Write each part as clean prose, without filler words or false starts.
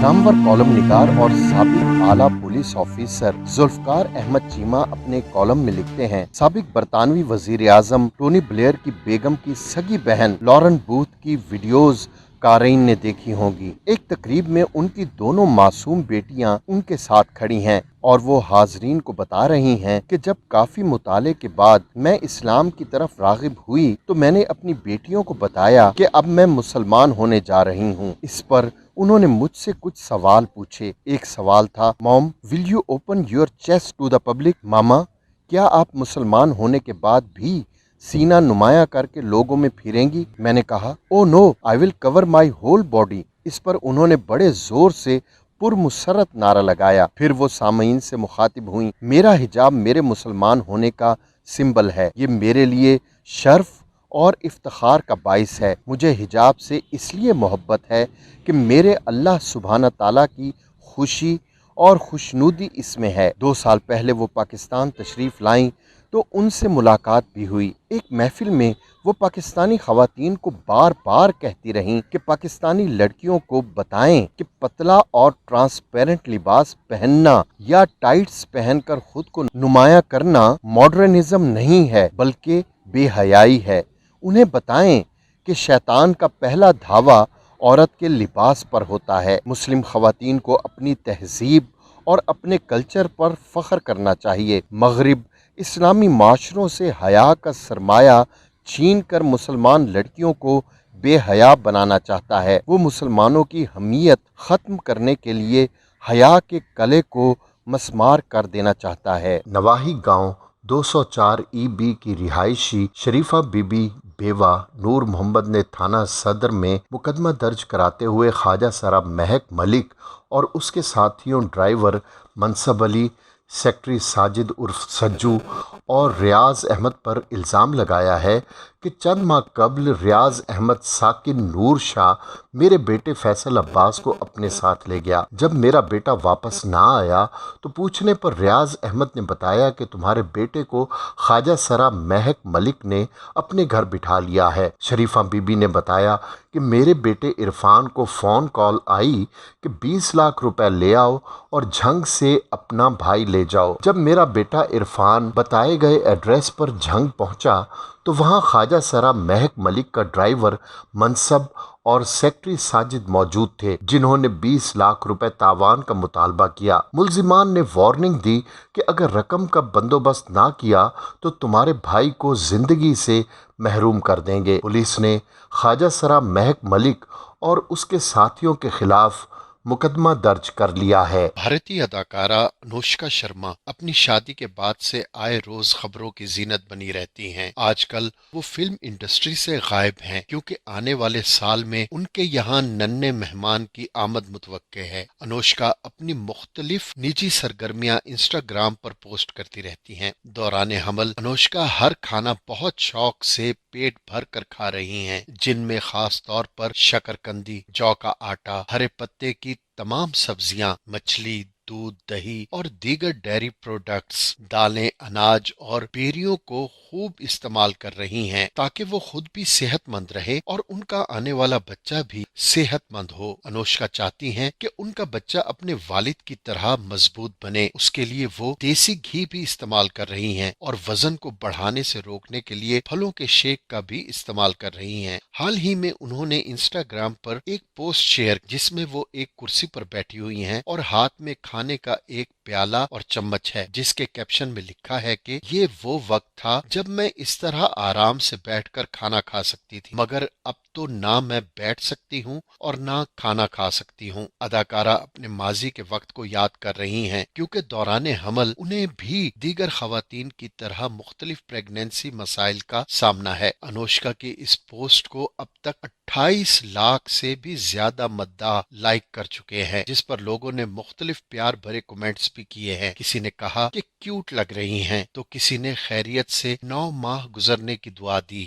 نامور کالم نگار اور سابق اعلیٰ پولیس آفیسر ذوالفقار احمد چیمہ اپنے کالم میں لکھتے ہیں، سابق برطانوی وزیر اعظم ٹونی بلیئر کی بیگم کی سگی بہن لارن بوتھ کی ویڈیوز قارئین نے دیکھی ہوں گی۔ ایک تقریب میں ان کی دونوں معصوم بیٹیاں ان کے ساتھ کھڑی ہیں اور وہ حاضرین کو بتا رہی ہیں کہ جب کافی مطالعے کے بعد میں اسلام کی طرف راغب ہوئی تو میں نے اپنی بیٹیوں کو بتایا کہ اب میں مسلمان ہونے جا رہی ہوں۔ اس پر انہوں نے مجھ سے کچھ سوال پوچھے۔ ایک سوال تھا، mom will you open your chest to the public? ماما، کیا آپ مسلمان ہونے کے بعد بھی سینہ نمایاں کر کے لوگوں میں پھریں گی؟ میں نے کہا، او نو، آئی ول کور مائی ہول باڈی۔ اس پر انہوں نے بڑے زور سے پرمسرت نعرہ لگایا۔ پھر وہ سامعین سے مخاطب ہوئیں، میرا حجاب میرے مسلمان ہونے کا سمبل ہے، یہ میرے لیے شرف اور افتخار کا باعث ہے۔ مجھے حجاب سے اس لیے محبت ہے کہ میرے اللہ سبحانہ تعالیٰ کی خوشی اور خوشنودی اس میں ہے۔ 2 سال پہلے وہ پاکستان تشریف لائیں تو ان سے ملاقات بھی ہوئی۔ ایک محفل میں وہ پاکستانی خواتین کو بار بار کہتی رہیں کہ پاکستانی لڑکیوں کو بتائیں کہ پتلا اور ٹرانسپیرنٹ لباس پہننا یا ٹائٹس پہن کر خود کو نمایاں کرنا ماڈرنزم نہیں ہے بلکہ بے حیائی ہے۔ انہیں بتائیں کہ شیطان کا پہلا دھاوا عورت کے لباس پر ہوتا ہے۔ مسلم خواتین کو اپنی تہذیب اور اپنے کلچر پر فخر کرنا چاہیے۔ مغرب اسلامی معاشروں سے حیا کا سرمایہ چھین کر مسلمان لڑکیوں کو بے حیا بنانا چاہتا ہے۔ وہ مسلمانوں کی حمیت ختم کرنے کے لیے حیا کے قلعے کو مسمار کر دینا چاہتا ہے۔ نواحی گاؤں 204 ای کی رہائشی شریفہ بی بی بیوہ نور محمد نے تھانہ صدر میں مقدمہ درج کراتے ہوئے خواجہ سرا مہک ملک اور اس کے ساتھیوں ڈرائیور منصب علی، سیکٹری ساجد عرف سجو اور ریاض احمد پر الزام لگایا ہے کہ چند ماہ قبل ریاض احمد ساکن نور شاہ میرے بیٹے فیصل عباس کو اپنے ساتھ لے گیا۔ جب میرا بیٹا واپس نہ آیا تو پوچھنے پر ریاض احمد نے بتایا کہ تمہارے بیٹے کو خواجہ سرا مہک ملک نے اپنے گھر بٹھا لیا ہے۔ شریفہ بی بی نے بتایا کہ میرے بیٹے عرفان کو فون کال آئی کہ 20 لاکھ روپے لے آؤ اور جھنگ سے اپنا بھائی لے جاؤ۔ جب میرا بیٹا عرفان بتائے گئے ایڈریس پر جھنگ پہنچا تو وہاں خواجہ سرا مہک ملک کا ڈرائیور منصب اور سیکٹری ساجد موجود تھے، جنہوں نے 20 لاکھ روپے تاوان کا مطالبہ کیا۔ ملزمان نے وارننگ دی کہ اگر رقم کا بندوبست نہ کیا تو تمہارے بھائی کو زندگی سے محروم کر دیں گے۔ پولیس نے خواجہ سرا مہک ملک اور اس کے ساتھیوں کے خلاف مقدمہ درج کر لیا ہے۔ بھارتی اداکارہ انوشکا شرما اپنی شادی کے بعد سے آئے روز خبروں کی زینت بنی رہتی ہیں۔ آج کل وہ فلم انڈسٹری سے غائب ہیں کیونکہ آنے والے سال میں ان کے یہاں ننھے مہمان کی آمد متوقع ہے۔ انوشکا اپنی مختلف نجی سرگرمیاں انسٹاگرام پر پوسٹ کرتی رہتی ہیں۔ دوران حمل انوشکا ہر کھانا بہت شوق سے پیٹ بھر کر کھا رہی ہیں، جن میں خاص طور پر شکرکندی، جو کا آٹا، ہرے پتے کی تمام سبزیاں، مچھلی، دودھ، دہی اور دیگر ڈیری پروڈکٹس، دالیں، اناج اور بیریوں کو خوب استعمال کر رہی ہیں تاکہ وہ خود بھی صحت مند رہے اور ان کا آنے والا بچہ بھی صحت مند ہو۔ انوشکا چاہتی ہیں کہ ان کا بچہ اپنے والد کی طرح مضبوط بنے۔ اس کے لیے وہ دیسی گھی بھی استعمال کر رہی ہیں اور وزن کو بڑھانے سے روکنے کے لیے پھلوں کے شیک کا بھی استعمال کر رہی ہیں۔ حال ہی میں انہوں نے انسٹاگرام پر ایک پوسٹ شیئر جس میں وہ ایک کرسی پر بیٹھی ہوئی ہیں اور ہاتھ میں کھانے کا ایک پیالہ اور چمچ ہے، جس کے کیپشن میں لکھا ہے کہ یہ وہ وقت تھا جب میں اس طرح آرام سے بیٹھ کر کھانا کھا سکتی تھی، مگر اب تو نہ میں بیٹھ سکتی ہوں اور نہ کھانا کھا سکتی ہوں۔ اداکارہ اپنے ماضی کے وقت کو یاد کر رہی ہیں کیونکہ دوران حمل انہیں بھی دیگر خواتین کی طرح مختلف پریگنینسی مسائل کا سامنا ہے۔ انوشکا کی اس پوسٹ کو اب تک 28 لاکھ سے بھی زیادہ مداح لائک کر چکے ہیں، جس پر لوگوں نے مختلف پیار بھرے کمنٹس بھی کیے ہیں۔ کسی نے کہا کہ کیوٹ لگ رہی ہیں تو کسی نے خیریت سے 9 ماہ گزرنے کی دعا دی۔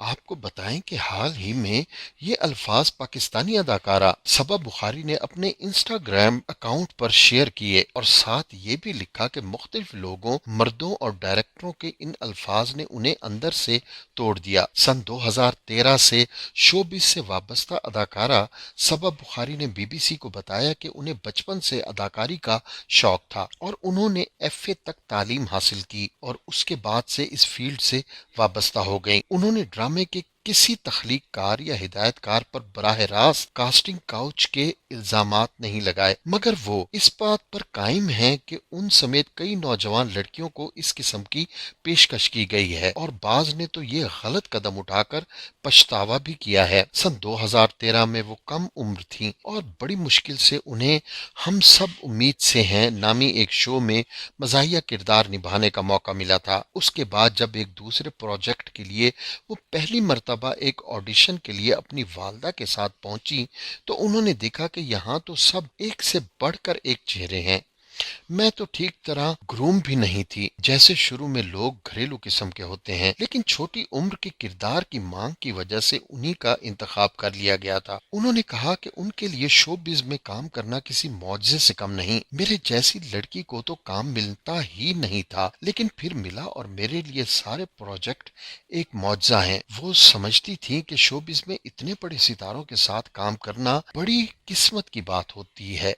آپ کو بتائیں کہ حال ہی میں یہ الفاظ پاکستانی اداکارہ صبا بخاری نے اپنے انسٹاگرام اکاؤنٹ پر شیئر کیے اور ساتھ یہ بھی لکھا کہ مختلف لوگوں، مردوں اور ڈائریکٹروں کے ان الفاظ نے انہیں اندر سے توڑ دیا۔ سن 2013 سے شوبز سے وابستہ اداکارہ صبا بخاری نے بی بی سی کو بتایا کہ انہیں بچپن سے اداکاری کا شوق تھا اور انہوں نے ایف اے تک تعلیم حاصل کی اور اس کے بعد سے اس فیلڈ سے وابستہ ہو گئیں۔ انہوں نے ڈرامے کے کسی تخلیق کار یا ہدایت کار پر براہ راست کاسٹنگ کاؤچ کے الزامات نہیں لگائے، مگر وہ اس بات پر قائم ہیں کہ ان سمیت کئی نوجوان لڑکیوں کو اس قسم کی پیشکش کی گئی ہے اور بعض نے تو یہ غلط قدم اٹھا کر پچھتاوا بھی کیا ہے۔ سن 2013 میں وہ کم عمر تھیں اور بڑی مشکل سے انہیں ہم سب امید سے ہیں نامی ایک شو میں مزاحیہ کردار نبھانے کا موقع ملا تھا۔ اس کے بعد جب ایک دوسرے پروجیکٹ کے لیے وہ پہلی مرتبہ ایک آڈیشن کے لیے اپنی والدہ کے ساتھ پہنچی تو انہوں نے دیکھا کہ یہاں تو سب ایک سے بڑھ کر ایک چہرے ہیں۔ میں تو ٹھیک طرح گروم بھی نہیں تھی، جیسے شروع میں لوگ گھریلو قسم کے ہوتے ہیں، لیکن چھوٹی عمر کے کردار کی مانگ کی وجہ سے انہی کا انتخاب کر لیا گیا تھا۔ انہوں نے کہا کہ ان کے لیے شو بز میں کام کرنا کسی معجزے سے کم نہیں۔ میرے جیسی لڑکی کو تو کام ملتا ہی نہیں تھا، لیکن پھر ملا اور میرے لیے سارے پروجیکٹ ایک معجزہ ہیں۔ وہ سمجھتی تھی کہ شو بز میں اتنے بڑے ستاروں کے ساتھ کام کرنا بڑی قسمت کی بات ہوتی ہے،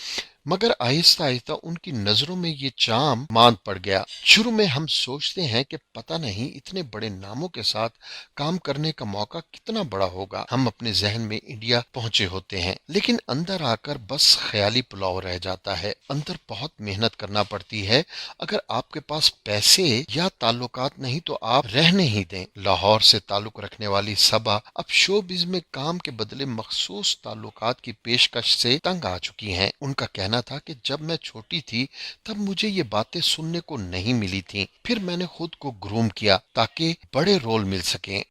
مگر آہستہ آہستہ ان کی نظروں میں یہ چام ماند پڑ گیا۔ شروع میں ہم سوچتے ہیں کہ پتہ نہیں اتنے بڑے ناموں کے ساتھ کام کرنے کا موقع کتنا بڑا ہوگا۔ ہم اپنے ذہن میں انڈیا پہنچے ہوتے ہیں، لیکن اندر آ کر بس خیالی پلاؤ رہ جاتا ہے۔ اندر بہت محنت کرنا پڑتی ہے۔ اگر آپ کے پاس پیسے یا تعلقات نہیں تو آپ رہنے ہی دیں۔ لاہور سے تعلق رکھنے والی صبا اب شو بز میں کام کے بدلے مخصوص تعلقات کی پیشکش سے تنگ آ چکی ہیں۔ ان کا کہنا تھا کہ جب میں چھوٹی تھی تب مجھے یہ باتیں سننے کو نہیں ملی تھیں، پھر میں نے خود کو گروم کیا تاکہ بڑے رول مل سکیں۔